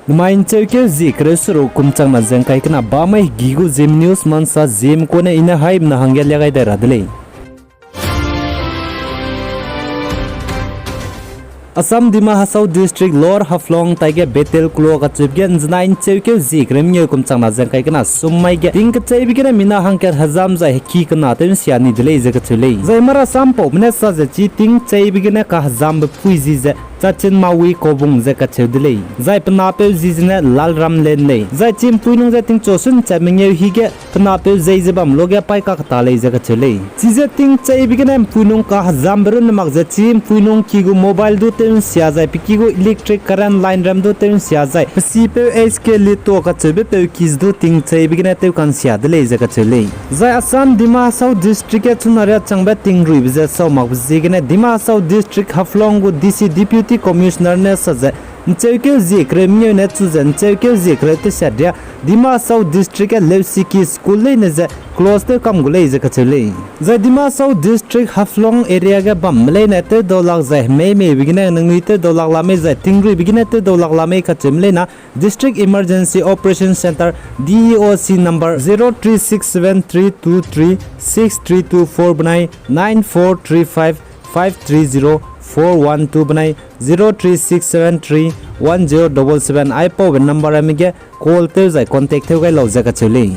Main cewke zikresro kumchang na zengkai kana bamai gigu Zeme news mansa Zeme kone ina haib na hangya lagai da radle. Assam Dima Hasao district Lower Haflong taige betel klo ka chubgen znain chewke zikrem nyo kumchang na zengkai kana summai ge ting ka chebigena mina hangker hazam za heki kana ten siani dile zeka chule. Zai mara sampo mne sa za chi ting chebigena ka hazam puizi za Chachin mawi kobung zeka chedile. Zai penape zizne lal ram lenle. Zai chim puinung za ting chosun chamengye hige penape zaizebam loge pai ka tale zeka chele. Chize ting chai bigene puinung ka hazam berun mak za chim puinung kigu mobile do ten sia zai pikigu electric current line ram do ten sia zai. Sipe SK lito ka chebe pe kiz do ting chai bigene te kan sia dele zeka chele. Zai Assam Dima Hasao district ke chunare changba ting rui bize so mak zigene Dima Hasao district Haflong go DC deputy Commissioner ne saja chewke zikre myo ne chuzen chewke zikre te sadya Dima Hasao district ke Sikkim school le ne za close te kam gule je ka chele za Dima Hasao district Haflong area ga bam le ne te dolak za me bigine nangni te dolak la me za tingri bigine te dolak la me ka chemle na district emergency operation center DEOC number 0367323632 बनाई 9435530412 बनाई 0367310777 आई पो number अमिगे call ते जाय contact थे गय लौजा का चले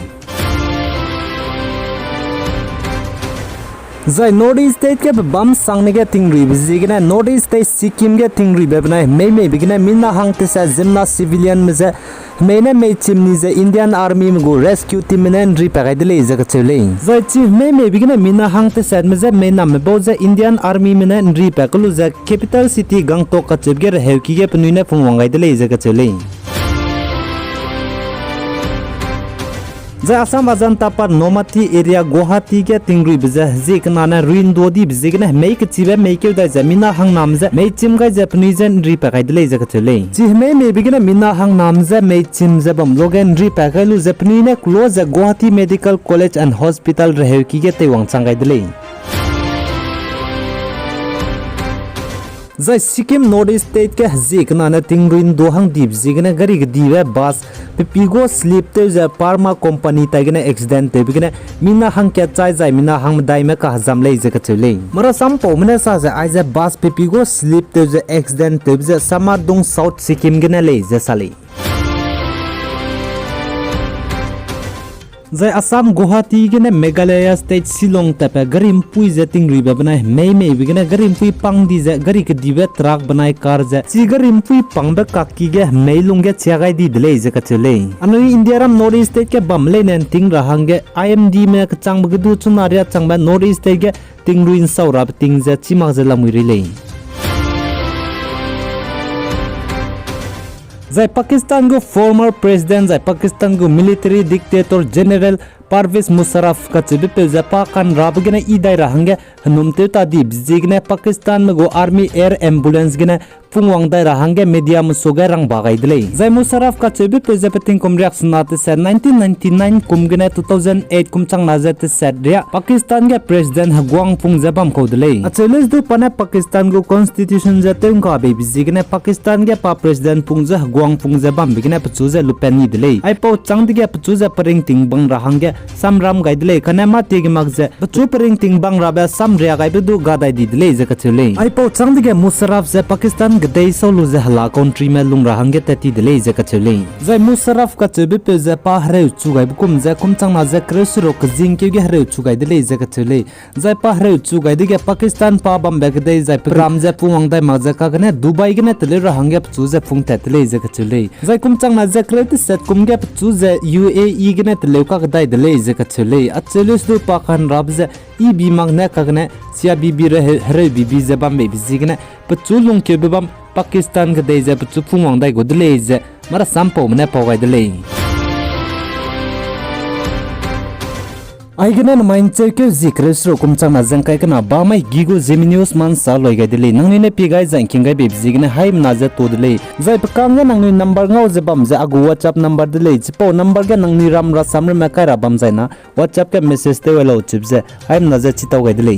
Zai North East State ke bam sangne ke tingri bizigina North East State Sikkim ke tingri bebna me bigina minna hang te sa zimna civilian meze mena me chimni ze Indian Army go rescue team men ri pagai dele ze ka chele zai chi me bigina minna hang te sa meze mena me bo ze Indian Army men ri pakulu ze capital city Gangtok ka chebge re ki ke pnuine phungwangai dele ze ka chele Zai Assam Ajanta par Nomati area Guwahati ke tingri biza zikna na ruin dodi bizigna make chibe make da zamina hang namza me chim ga Japanese ri pakai dele za chele chi me bigina mina hang namza me chim zabam logan ri pakalu Japanese ne close Guwahati Medical College and Hospital rehe ki ke te wang changai dele Zai Sikkim North East State ke zikna na tingruin dohang dip zigna gari diwe bus pigo slip te za Parma company tagina accident te bigna mina hang ke chai zai mina hang dai me ka hazam le zeka chule mara sampo mne sa za ai za bus pigo slip te za accident te za Samadung South Sikkim gna le za sale Zai Assam Guwahati gene Meghalaya State Shillong tape garim pui ze tingri be banai me bigene garim pui pang di ze gari ke dibe truck banai car ze chi garim pui pang be kakki ge meilung ge chagai di dile ze ka chele anoi India ram North East State ke bamle nen ting rahange IMD me ka chang bag du chunaria chang ba North East State ge tingruin saurab ting ze chimag ze lamui rile Zai Pakistan go former president Zai Pakistan go military dictator general Parvez Musharraf ka chibi pe japa kan rabgena idai rahange hanumte ta di bizigne Pakistan me go army air ambulance gena pungwang dai rahange media musoga rang bagai dile Zai Musharraf ka chibi pe japating kum reaction nate sa 1999 kum gena 2008 kum chang nazat set ria Pakistan ge president hagwang pung jabam ko dile acheles du pana Pakistan go constitution jateng ka be bizigne Pakistan ge pa president pung ja hagwang pung jabam bigna pchu ja lupani dile ai po chang dige pchu ja paring ting bang rahange samram gaidle khane ma tegi magje chu paring ting bang rabe sam ria gaidu gadai di dile je ka chule ai po chang dige Musharraf je Pakistan gdei solu je hala country me lung rahange tati dile je ka chule zai Musharraf ka chebe pe je pa hre chu gai kum je kum chang na je kresro ka jing ke ge hre chu gai dile je ka chule zai pa hre chu gai dige Pakistan pa bam be gdei zai ram je puang dai ma je ka gane Dubai gane tele rahange chu je phung tatile je ka chule zai kum chang na je kret set kum ge chu je UAE gane tele ka gdai dile je ka chule acheles du pa kan rabze I bimang ne kagne sia bibi re bibi je bam be bizigne pchulung ke bam Pakistan ge dei je pchu phungwang dai go dile je mara sampo mne pogai dile Aigana main cheke zikresro kumchang na jangkai kana ba mai gigo Zeme news man sa loiga dile nangni ne pigai jangking gai bebzigna haim na ja to dile jai pakang ga nangni number ngau je bam ja agu WhatsApp number dile chipo number ga nangni ram ra samre ma kai ra bam jaina WhatsApp ke message te welo chipje haim na ja chitau gai dile